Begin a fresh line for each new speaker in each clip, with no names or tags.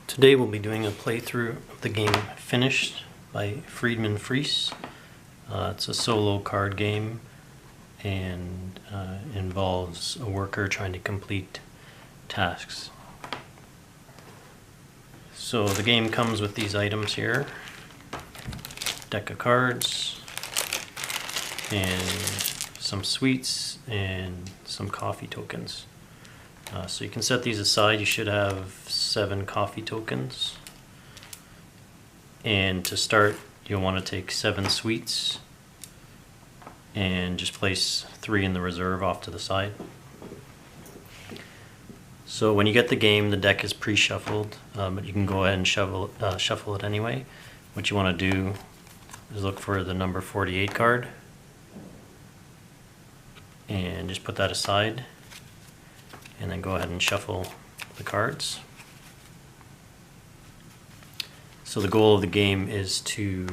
Today we'll be doing a playthrough of the game Finished by Friedemann Friese. It's a solo card game and involves a worker trying to complete tasks. So the game comes with these items here: deck of cards and some sweets and some coffee tokens. So you can set these aside. You should have 7 coffee tokens. And to start, you'll want to take 7 sweets and just place 3 in the reserve off to the side. So when you get the game, the deck is pre-shuffled, but you can go ahead and shuffle it anyway. What you want to do is look for the number 48 card and just put that aside, and then go ahead and shuffle the cards. So the goal of the game is to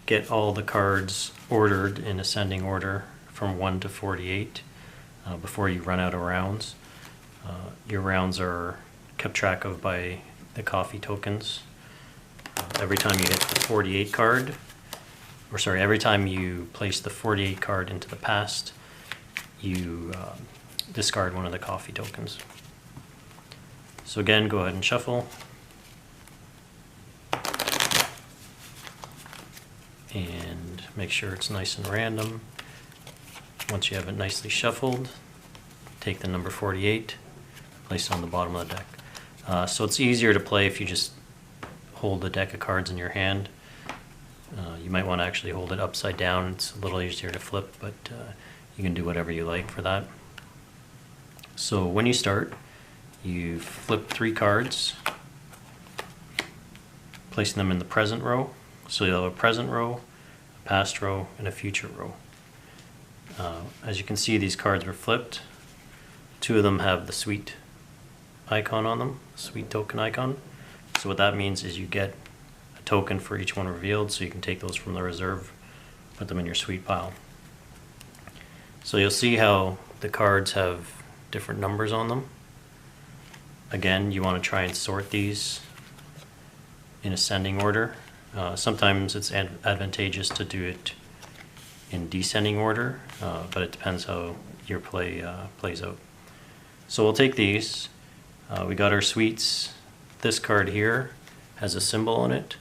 get all the cards ordered in ascending order from 1 to 48 before you run out of rounds. Your rounds are kept track of by the coffee tokens. Every time you hit the 48 card, every time you place the 48 card into the past, you discard one of the coffee tokens. So again, go ahead and shuffle. And make sure it's nice and random. Once you have it nicely shuffled, take the number 48, place it on the bottom of the deck. So it's easier to play if you just hold the deck of cards in your hand. You might want to actually hold it upside down. It's a little easier to flip, but you can do whatever you like for that. So when you start, you flip 3 cards, placing them in the present row. So you'll have a present row, a past row, and a future row. As you can see, these cards were flipped. 2 of them have the sweet icon on them, sweet token icon. So what that means is you get a token for each one revealed, so you can take those from the reserve, put them in your sweet pile. So you'll see how the cards have different numbers on them. Again, you want to try and sort these in ascending order. Sometimes it's advantageous to do it in descending order, but it depends how your play plays out. So we'll take these. We got our sweets. This card here has a symbol on it.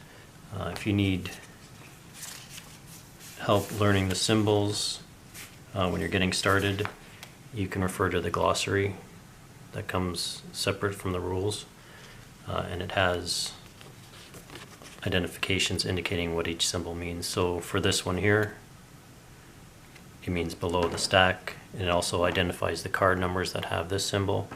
If you need help learning the symbols when you're getting started, you can refer to the glossary that comes separate from the rules, and it has identifications indicating what each symbol means. So for this one here, it means below the stack, and it also identifies the card numbers that have this symbol.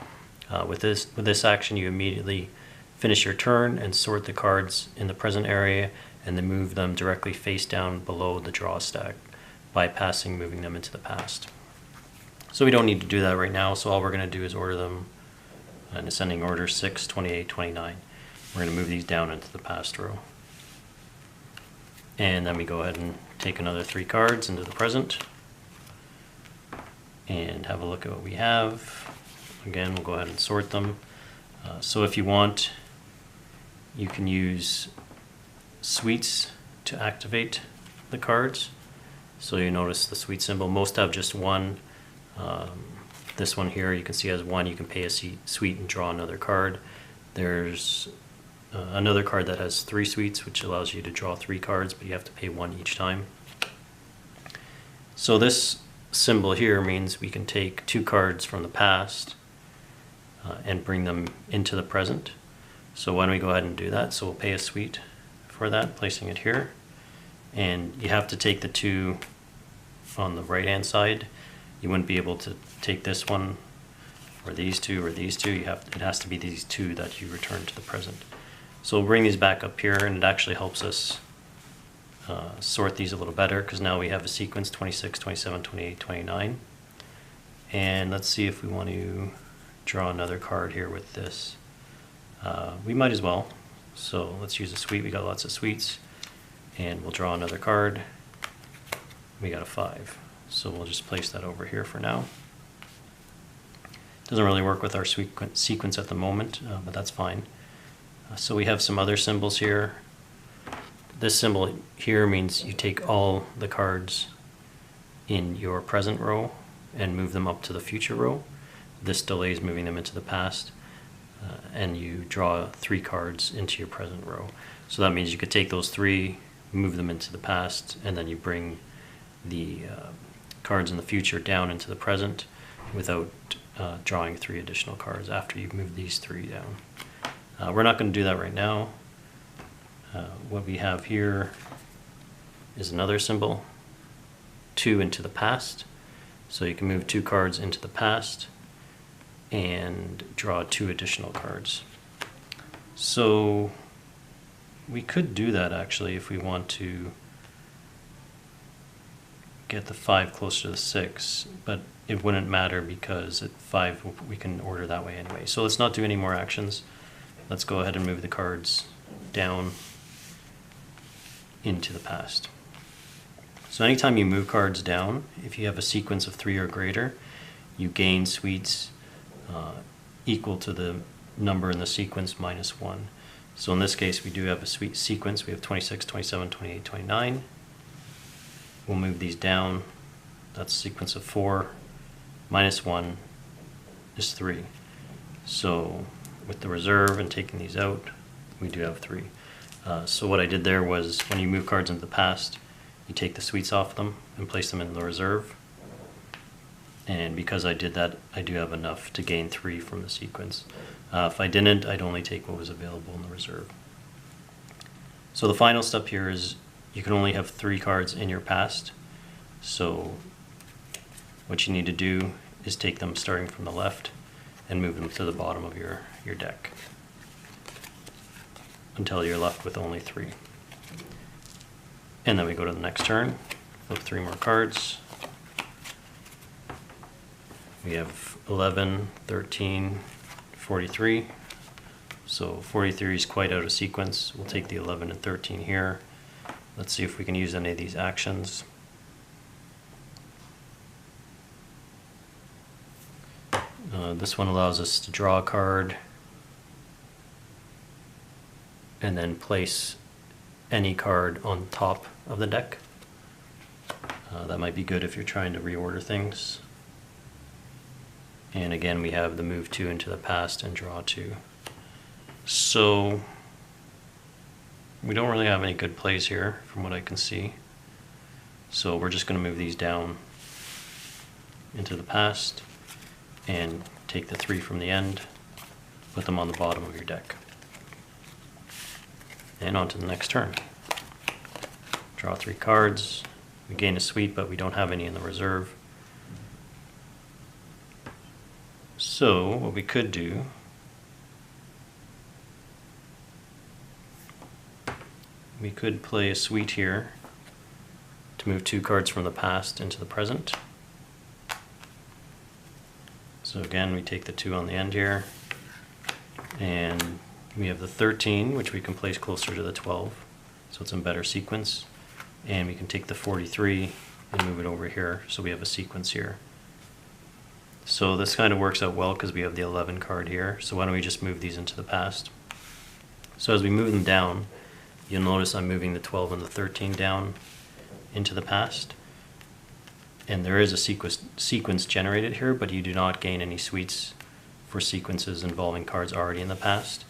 With this action, you immediately finish your turn and sort the cards in the present area, and then move them directly face down below the draw stack, bypassing moving them into the past. So we don't need to do that right now, so all we're going to do is order them in ascending order: 6, 28, 29. We're going to move these down into the past row. And then we go ahead and take another 3 cards into the present and have a look at what we have. Again, we'll go ahead and sort them. So if you want, you can use sweets to activate the cards. So you notice the sweet symbol. Most have just 1. This one here, you can see has 1. You can pay a sweet and draw another card. There's another card that has 3 sweets, which allows you to draw 3 cards, but you have to pay 1 each time. So this symbol here means we can take 2 cards from the past and bring them into the present. So why don't we go ahead and do that? So we'll pay a sweet for that, placing it here. And you have to take the 2 on the right hand side. You wouldn't be able to take this one or these 2 or these 2. It has to be these 2 that you return to the present. So we'll bring these back up here, and it actually helps us sort these a little better, because now we have a sequence: 26, 27, 28, 29. And let's see if we want to draw another card here with this. We might as well. So let's use a sweet. We got lots of sweets. And we'll draw another card. We got a 5. So we'll just place that over here for now. Doesn't really work with our sequence at the moment, but that's fine. So we have some other symbols here. This symbol here means you take all the cards in your present row and move them up to the future row. This delays moving them into the past, and you draw 3 cards into your present row. So that means you could take those 3, move them into the past, and then you bring the cards in the future down into the present without drawing 3 additional cards after you've moved these 3 down. We're not going to do that right now. What we have here is another symbol, 2 into the past. So you can move 2 cards into the past and draw 2 additional cards. So we could do that actually if we want to get the 5 closer to the 6, but it wouldn't matter because at 5 we can order that way anyway. So let's not do any more actions. Let's go ahead and move the cards down into the past. So anytime you move cards down, if you have a sequence of 3 or greater, you gain suites equal to the number in the sequence minus 1. So in this case we do have a suite sequence. We have 26, 27, 28, 29. We'll move these down. That's a sequence of 4. Minus 1 is 3. So with the reserve and taking these out, we do have 3. So what I did there was when you move cards into the past, you take the suites off them and place them in the reserve. And because I did that, I do have enough to gain 3 from the sequence. If I didn't, I'd only take what was available in the reserve. So the final step here is you can only have 3 cards in your past. So what you need to do is take them starting from the left and move them to the bottom of your deck until you're left with only 3. And then we go to the next turn, flip 3 more cards. We have 11, 13, 43. So 43 is quite out of sequence. We'll take the 11 and 13 here. Let's see if we can use any of these actions. This one allows us to draw a card and then place any card on top of the deck. That might be good if you're trying to reorder things. And again, we have the move 2 into the past and draw 2. So we don't really have any good plays here from what I can see. So we're just going to move these down into the past and take the 3 from the end, put them on the bottom of your deck. And on to the next turn. Draw 3 cards. We gain a suite, but we don't have any in the reserve. So what we could do we could play a suite here to move 2 cards from the past into the present. So again, we take the 2 on the end here, and we have the 13, which we can place closer to the 12, so it's in better sequence. And we can take the 43 and move it over here, so we have a sequence here. So this kind of works out well because we have the 11 card here. So why don't we just move these into the past? So as we move them down, you'll notice I'm moving the 12 and the 13 down into the past. And there is a sequence generated here, but you do not gain any suites for sequences involving cards already in the past.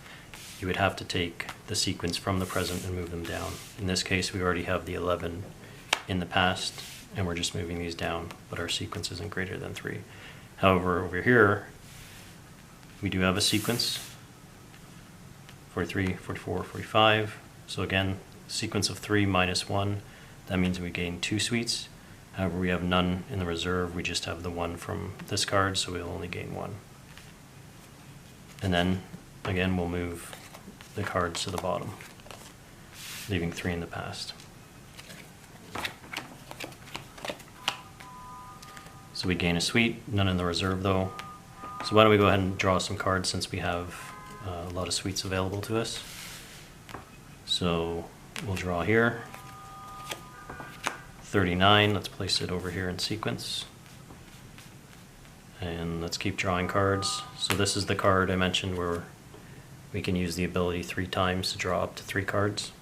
You would have to take the sequence from the present and move them down. In this case, we already have the 11 in the past, and we're just moving these down, but our sequence isn't greater than 3. However, over here, we do have a sequence, 43, 44, 45. So again, sequence of 3 minus 1, that means we gain 2 suites. However, we have none in the reserve, we just have the 1 from this card, so we'll only gain 1. And then, again, we'll move the cards to the bottom, leaving 3 in the past. So we gain a suite, none in the reserve though. So why don't we go ahead and draw some cards since we have a lot of suites available to us. So we'll draw here. 39, let's place it over here in sequence. And let's keep drawing cards. So this is the card I mentioned where we can use the ability 3 times to draw up to 3 cards.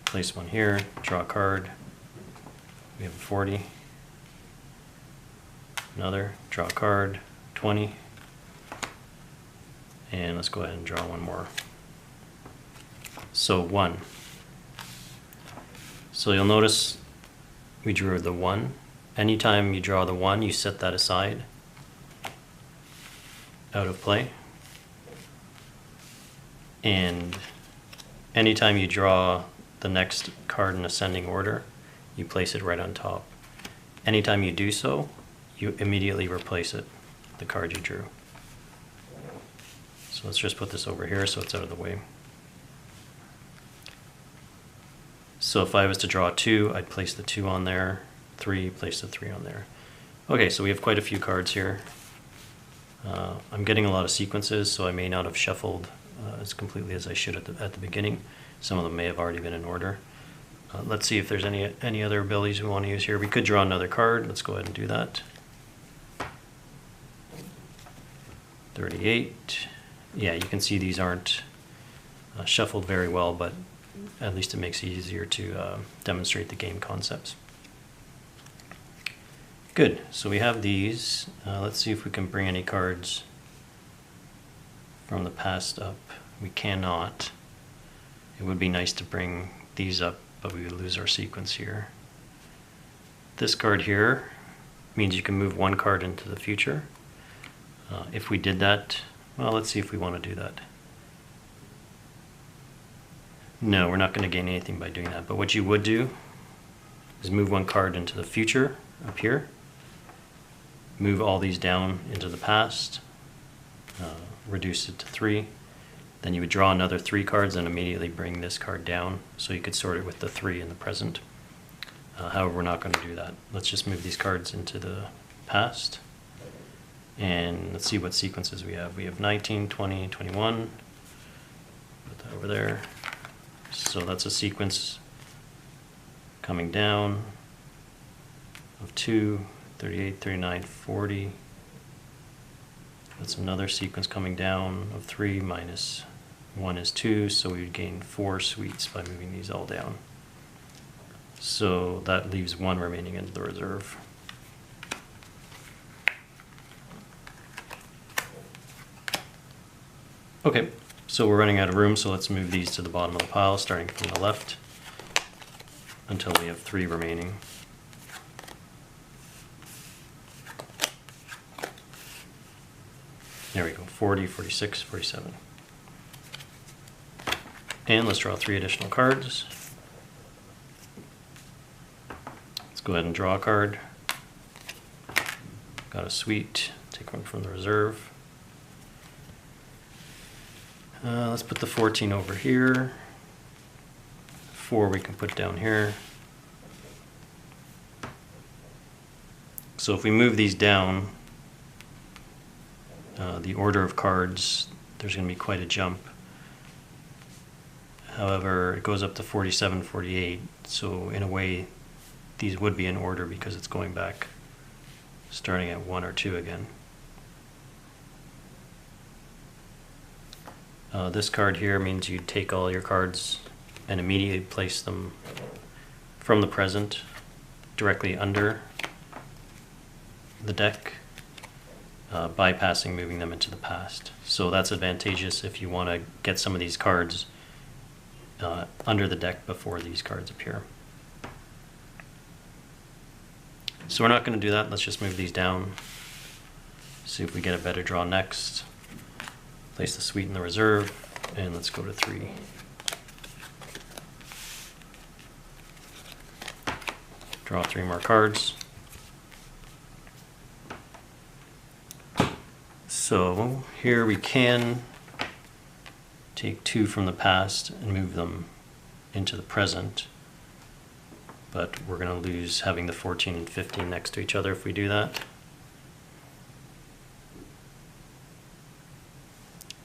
Place one here, draw a card. We have a 40. Another, draw a card, 20. And let's go ahead and draw one more. So 1. So you'll notice we drew the 1. Anytime you draw the 1, you set that aside, out of play. And anytime you draw the next card in ascending order, you place it right on top. Anytime you do so, you immediately replace it, the card you drew. So let's just put this over here so it's out of the way. So if I was to draw 2, I'd place the 2 on there, 3, place the 3 on there. Okay, so we have quite a few cards here. I'm getting a lot of sequences, so I may not have shuffled as completely as I should at the beginning. Some of them may have already been in order. Let's see if there's any other abilities we want to use here. We could draw another card. Let's go ahead and do that. 38. Yeah, you can see these aren't shuffled very well, but at least it makes it easier to demonstrate the game concepts. Good, so we have these. Let's see if we can bring any cards from the past up. We cannot. It would be nice to bring these up, but we would lose our sequence here. This card here means you can move one card into the future. If we did that, well, let's see if we want to do that. No, we're not going to gain anything by doing that, but what you would do is move one card into the future up here, move all these down into the past, reduce it to 3, then you would draw another 3 cards and immediately bring this card down, so you could sort it with the 3 in the present. However, we're not going to do that. Let's just move these cards into the past, and let's see what sequences we have. We have 19, 20, 21, put that over there. So that's a sequence coming down of 2, 38, 39, 40. That's another sequence coming down of 3 minus 1 is 2, so we would gain 4 sweets by moving these all down. So that leaves 1 remaining in the reserve. Okay, so we're running out of room, so let's move these to the bottom of the pile, starting from the left, until we have 3 remaining. There we go, 40, 46, 47. And let's draw 3 additional cards. Let's go ahead and draw a card. Got a sweet, take one from the reserve. Let's put the 14 over here. 4 we can put down here. So if we move these down, the order of cards, there's going to be quite a jump. However, it goes up to 47, 48, so in a way these would be in order because it's going back starting at 1 or 2 again. This card here means you take all your cards and immediately place them from the present directly under the deck, bypassing moving them into the past. So that's advantageous if you want to get some of these cards under the deck before these cards appear. So we're not going to do that. Let's just move these down. See if we get a better draw next. Place the sweet in the reserve, and let's go to 3. Draw 3 more cards. So here we can take 2 from the past and move them into the present, but we're going to lose having the 14 and 15 next to each other if we do that.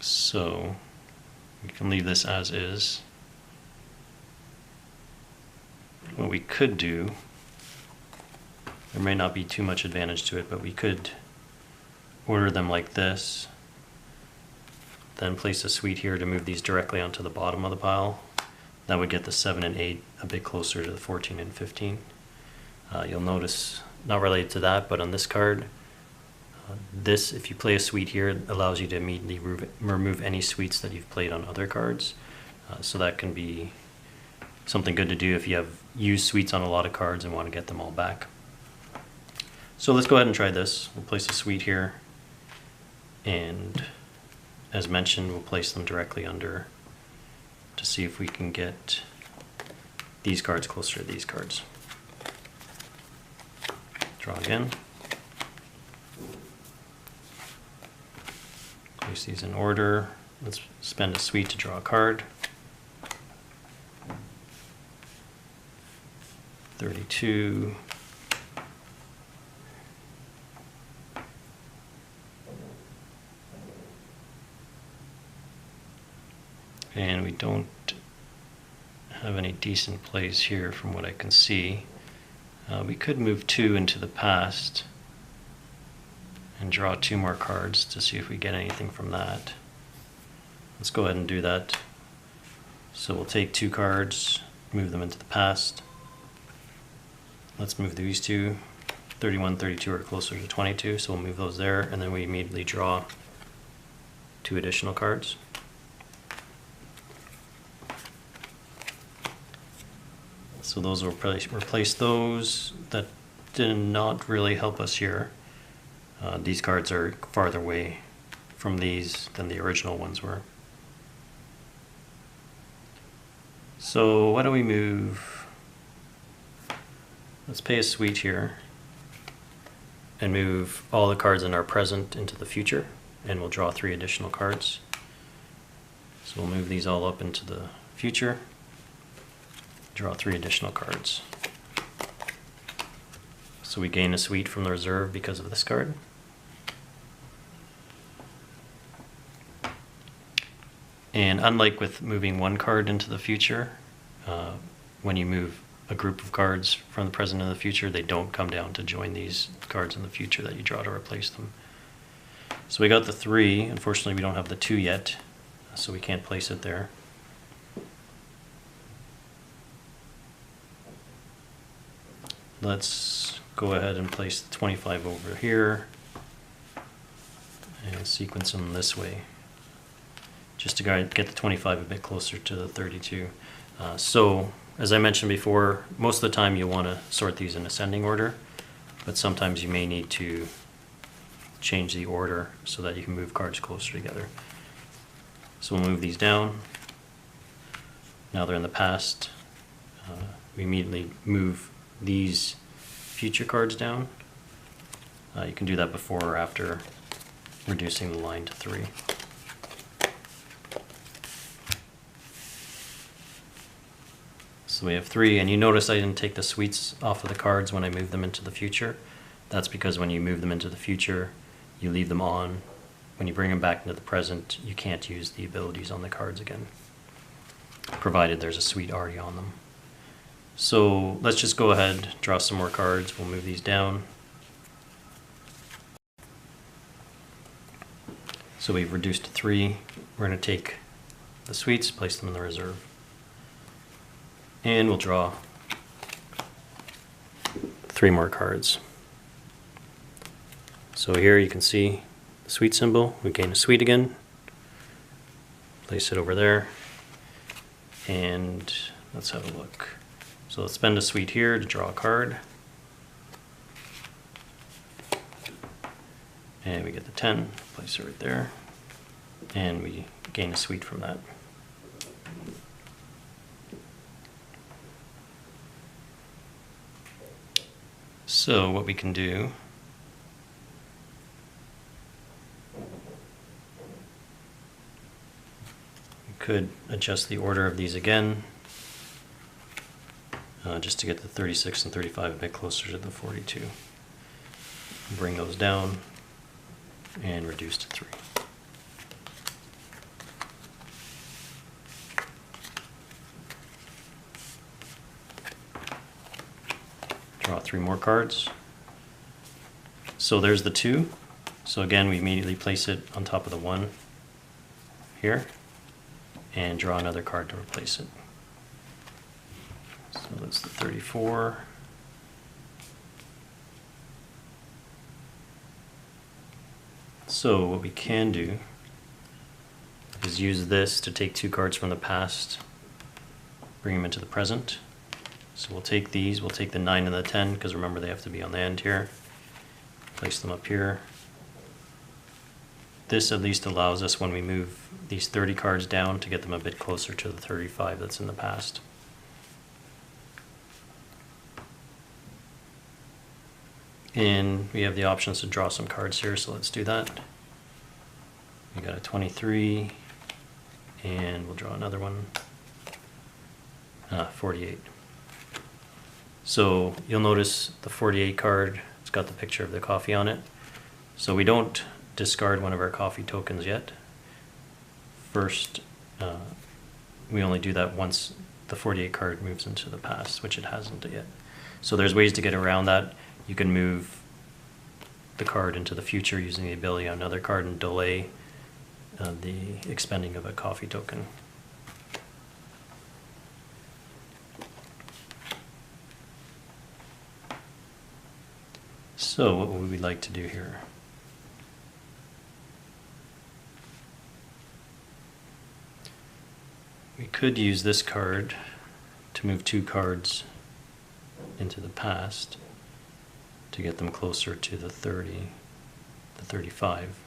So we can leave this as is. What we could do, there may not be too much advantage to it, but we could order them like this. then place a suite here to move these directly onto the bottom of the pile. That would get the 7 and 8 a bit closer to the 14 and 15. You'll notice, not related to that, but on this card, this, if you play a suite here, it allows you to immediately remove any suites that you've played on other cards. So that can be something good to do if you have used suites on a lot of cards and want to get them all back. So let's go ahead and try this. We'll place a suite here, and as mentioned, we'll place them directly under to see if we can get these cards closer to these cards. Draw again. Place these in order. Let's spend a suite to draw a card. 32. And we don't have any decent plays here from what I can see. We could move 2 into the past and draw 2 more cards to see if we get anything from that. Let's go ahead and do that. So we'll take 2 cards, move them into the past. Let's move these 2. 31, 32 are closer to 22, so we'll move those there, and then we immediately draw 2 additional cards. So those will replace those. That did not really help us here. These cards are farther away from these than the original ones were. So why don't we move, let's pay a suite here and move all the cards in our present into the future, and we'll draw 3 additional cards. So we'll move these all up into the future. Draw 3 additional cards. So we gain a suite from the reserve because of this card. And unlike with moving 1 card into the future, when you move a group of cards from the present and the future, they don't come down to join these cards in the future that you draw to replace them. So we got the 3. Unfortunately, we don't have the 2 yet, so we can't place it there. Let's go ahead and place the 25 over here and sequence them this way, just to get the 25 a bit closer to the 32. So, as I mentioned before, most of the time you want to sort these in ascending order, but sometimes you may need to change the order so that you can move cards closer together. So we'll move these down. Now they're in the past. We immediately move these future cards down. You can do that before or after reducing the line to 3. So we have 3, and you notice I didn't take the suites off of the cards when I moved them into the future. That's because when you move them into the future, you leave them on. When you bring them back into the present, you can't use the abilities on the cards again, provided there's a suite already on them. So let's just go ahead, draw some more cards. We'll move these down. So we've reduced to 3. We're going to take the suites, place them in the reserve. And we'll draw 3 more cards. So here you can see the suite symbol. We gain a suite again. Place it over there. And let's have a look. So let's spend a suite here to draw a card. And we get the 10, place it right there. And we gain a suite from that. So what we can do, we could adjust the order of these again, just to get the 36 and 35 a bit closer to the 42. Bring those down and reduce to 3. Draw 3 more cards. So there's the 2. So again, we immediately place it on top of the 1 here and draw another card to replace it. So that's the 34. So what we can do is use this to take 2 cards from the past, bring them into the present. So we'll take these, we'll take the 9 and the 10, because remember they have to be on the end here. Place them up here. This at least allows us, when we move these 30 cards down, to get them a bit closer to the 35 that's in the past. And we have the options to draw some cards here, so let's do that. We got a 23, and we'll draw another one. 48. So you'll notice the 48 card, it's got the picture of the coffee on it. So we don't discard one of our coffee tokens yet. First, we only do that once the 48 card moves into the past, which it hasn't yet. So there's ways to get around that. You can move the card into the future using the ability on another card and delay the expending of a coffee token. So what would we like to do here? We could use this card to move 2 cards into the past to get them closer to the 30, the 35.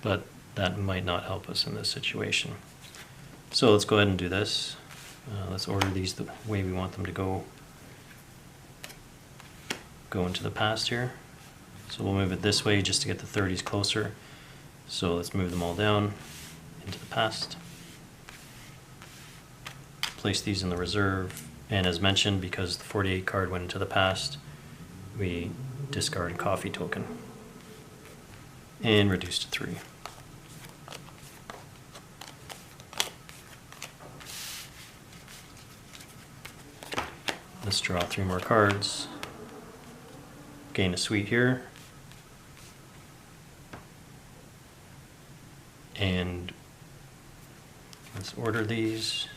But that might not help us in this situation. So let's go ahead and do this. Let's order these the way we want them to go into the past here. So we'll move it this way just to get the 30s closer. So let's move them all down into the past. Place these in the reserve. And as mentioned, because the 48 card went into the past, we discard a coffee token and reduce to 3. Let's draw 3 more cards. Gain a suite here. And let's order these.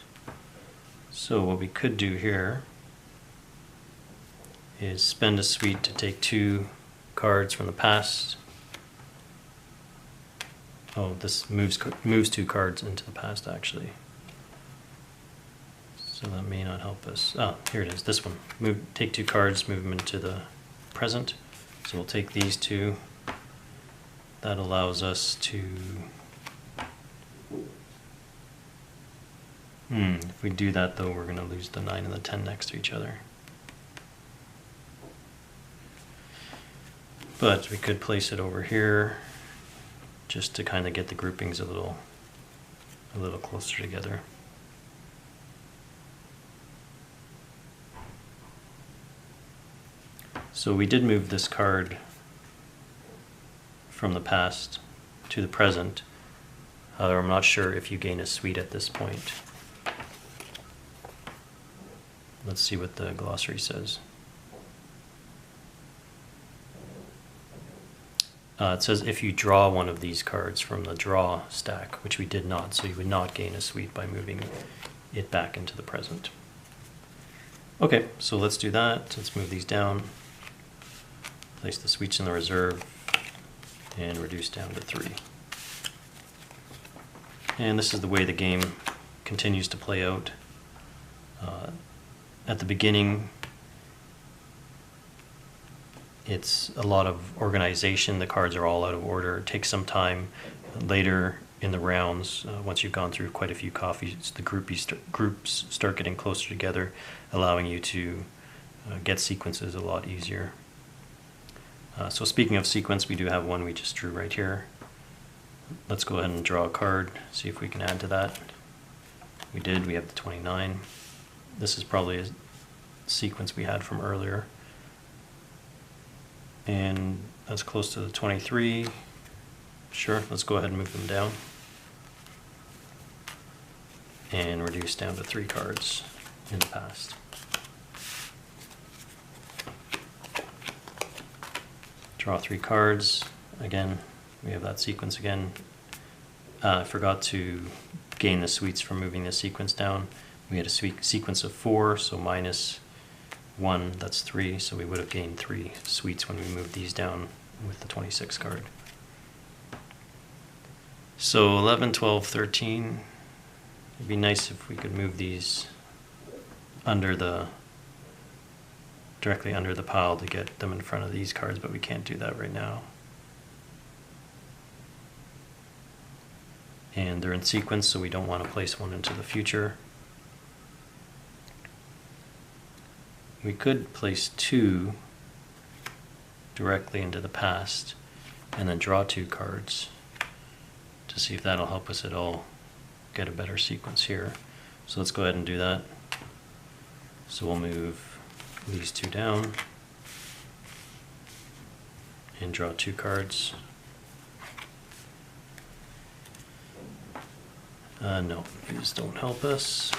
So what we could do here is spend a suite to take 2 cards from the past. Oh, this moves 2 cards into the past actually. So that may not help us. Oh, here it is, this one. Take 2 cards, move them into the present. So we'll take these 2. That allows us to... If we do that though, we're going to lose the 9 and the 10 next to each other. But we could place it over here just to kind of get the groupings a little closer together. So we did move this card from the past to the present. However, I'm not sure if you gain a suite at this point. Let's see what the glossary says. It says if you draw one of these cards from the draw stack, which we did not, so you would not gain a suite by moving it back into the present. Okay, so let's do that. Let's move these down. Place the suites in the reserve and reduce down to 3. And this is the way the game continues to play out. At the beginning, it's a lot of organization. The cards are all out of order. It takes some time. Later in the rounds, once you've gone through quite a few coffees, the groups start getting closer together, allowing you to get sequences a lot easier. So speaking of sequence, we do have one we just drew right here. Let's go ahead and draw a card, see if we can add to that. We did, we have the 29. This is probably a sequence we had from earlier. And that's close to the 23. Sure, let's go ahead and move them down. And reduce down to 3 cards in the past. Draw 3 cards. again, we have that sequence again. I forgot to gain the suites from moving the sequence down. We had a sequence of 4, so minus 1, that's 3, so we would have gained 3 suites when we moved these down with the 26 card. So 11, 12, 13, it'd be nice if we could move these directly under the pile to get them in front of these cards, but we can't do that right now. And they're in sequence, so we don't want to place one into the future. We could place 2 directly into the past and then draw 2 cards to see if that'll help us at all get a better sequence here. So let's go ahead and do that. So we'll move these 2 down and draw 2 cards. No, these don't help us.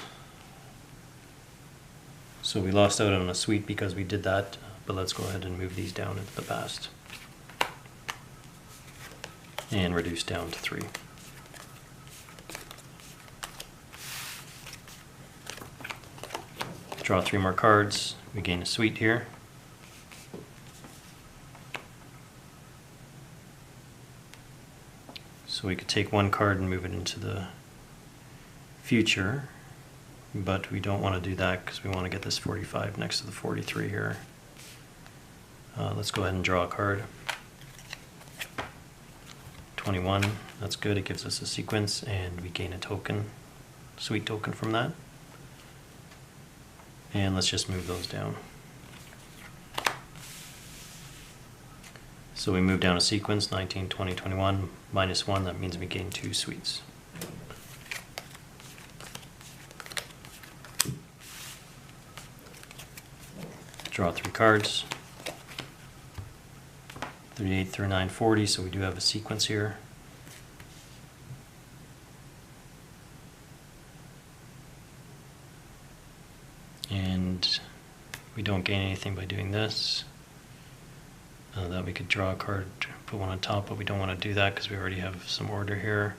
So we lost out on a suite because we did that, but let's go ahead and move these down into the past and reduce down to 3. Draw 3 more cards, we gain a suite here. So we could take 1 card and move it into the future, but we don't want to do that because we want to get this 45 next to the 43 here. Let's go ahead and draw a card. 21, that's good, it gives us a sequence and we gain a token, sweet token from that. And let's just move those down. So we move down a sequence, 19, 20, 21, minus 1, that means we gain 2 sweets. Draw 3 cards, 38, 39, 40, so we do have a sequence here. And we don't gain anything by doing this. That we could draw a card, put one on top, but we don't want to do that because we already have some order here.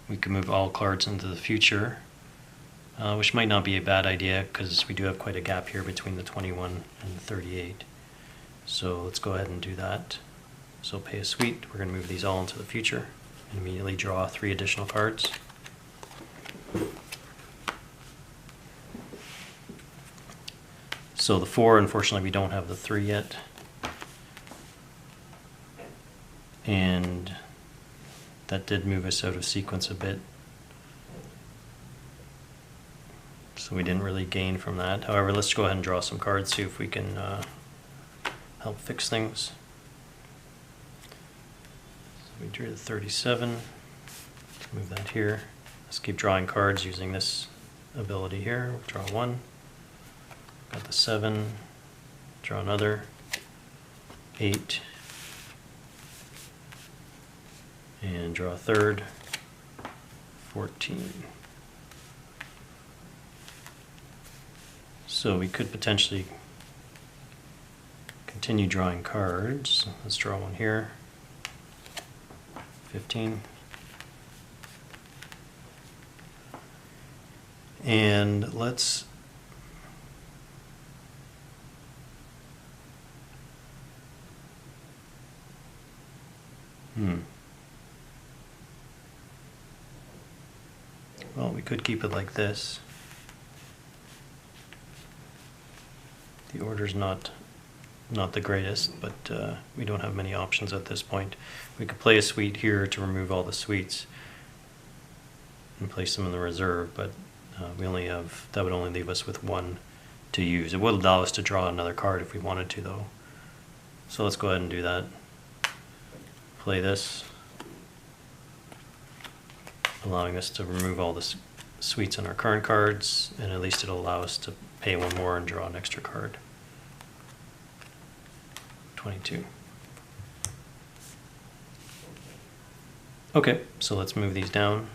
We can move all cards into the future. Which might not be a bad idea because we do have quite a gap here between the 21 and the 38. So let's go ahead and do that. So pay a suite, we're going to move these all into the future and immediately draw 3 additional cards. So the 4, unfortunately we don't have the 3 yet. And that did move us out of sequence a bit. So we didn't really gain from that. However, let's go ahead and draw some cards, see if we can help fix things. So we drew the 37. Let's move that here. Let's keep drawing cards using this ability here. We'll draw 1. Got the 7. Draw another. 8. And draw a third. 14. So we could potentially continue drawing cards. Let's draw one here. 15. And let's well, we could keep it like this. The order's not the greatest, but we don't have many options at this point. We could play a suite here to remove all the suites and place them in the reserve, but that would only leave us with 1 to use. It would allow us to draw another card if we wanted to, though. So let's go ahead and do that. Play this, allowing us to remove all the suites on our current cards, and at least it'll allow us to pay 1 more and draw an extra card. 22. Okay, so let's move these down.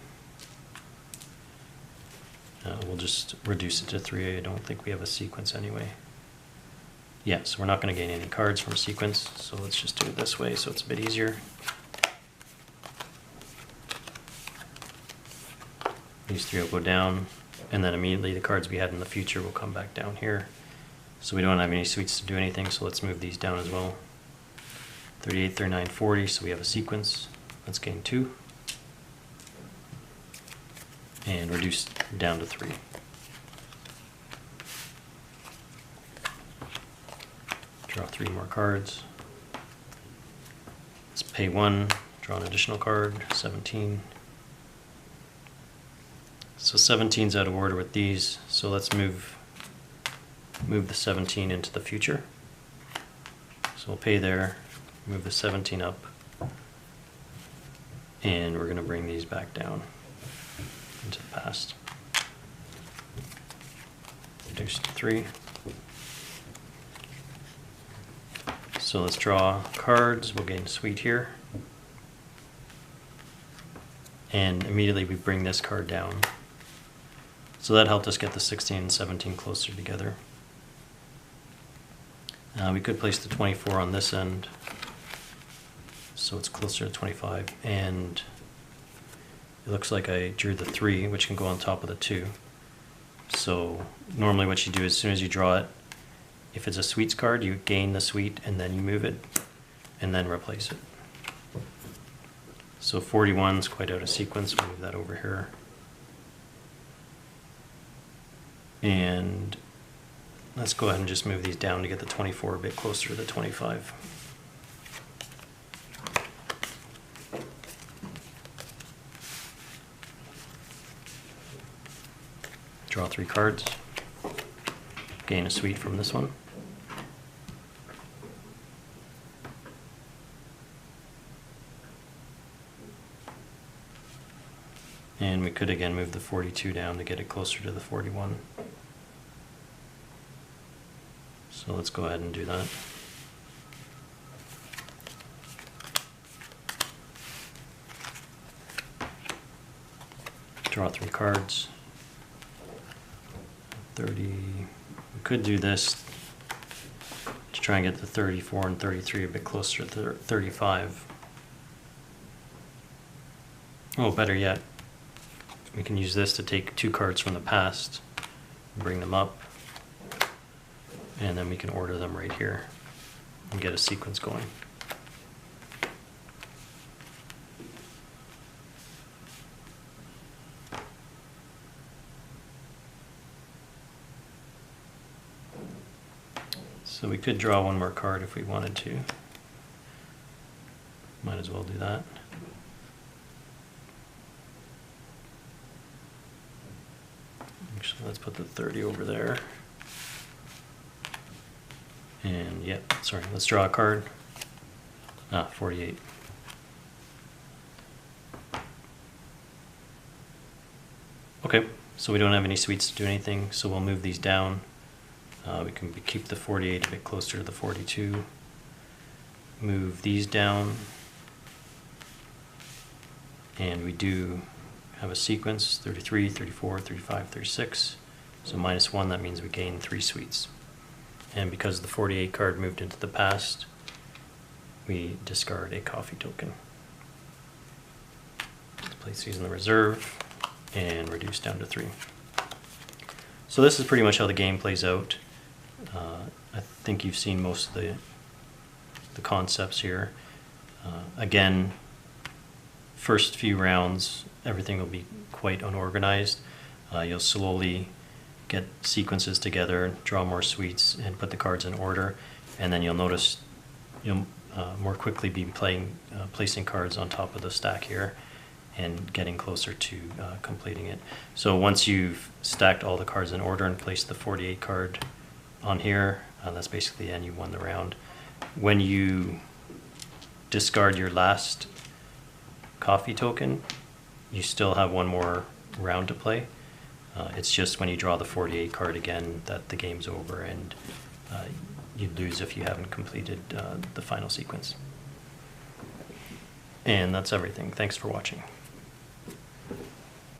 We'll just reduce it to 3. I don't think we have a sequence anyway. Yeah, so we're not going to gain any cards from a sequence, so let's just do it this way so it's a bit easier. These three will go down, and then immediately the cards we had in the future will come back down here. So we don't have any suites to do anything, so let's move these down as well. 38, 39, 40, so we have a sequence. Let's gain 2. And reduce down to 3. Draw 3 more cards. Let's pay 1, draw an additional card, 17. So 17's out of order with these, so let's move the 17 into the future. So we'll pay there, move the 17 up, and we're going to bring these back down into the past. Reduce to 3. So let's draw cards, we'll gain a suite here. And immediately we bring this card down. So that helped us get the 16 and 17 closer together. We could place the 24 on this end, so it's closer to 25. And it looks like I drew the 3, which can go on top of the 2. So normally what you do, as soon as you draw it, if it's a suites card, you gain the suite and then you move it and then replace it. So 41 is quite out of sequence, we'll move that over here. And let's go ahead and just move these down to get the 24 a bit closer to the 25. Draw 3 cards, gain a suite from this one. And we could again move the 42 down to get it closer to the 41. So let's go ahead and do that. Draw 3 cards. 30. We could do this to try and get the 34 and 33 a bit closer to 35. Oh, better yet, we can use this to take 2 cards from the past, bring them up, and then we can order them right here and get a sequence going. So we could draw 1 more card if we wanted to. Might as well do that. Actually, let's put the 30 over there. And yeah, sorry, let's draw a card. 48. Okay, so we don't have any suites to do anything, so we'll move these down. We can keep the 48 a bit closer to the 42. Move these down. And we do have a sequence, 33, 34, 35, 36. So -1, that means we gain 3 suites. And because the 48 card moved into the past, we discard a coffee token. Let's place these in the reserve and reduce down to 3. So this is pretty much how the game plays out. I think you've seen most of the concepts here. Again, first few rounds, everything will be quite unorganized. You'll slowly get sequences together, draw more suites, and put the cards in order. And then you'll notice you'll more quickly be placing cards on top of the stack here and getting closer to completing it. So once you've stacked all the cards in order and placed the 48 card on here, that's basically the end, you won the round. When you discard your last coffee token, you still have 1 more round to play. It's just when you draw the 48 card again that the game's over, and you lose if you haven't completed the final sequence. And that's everything. Thanks for watching.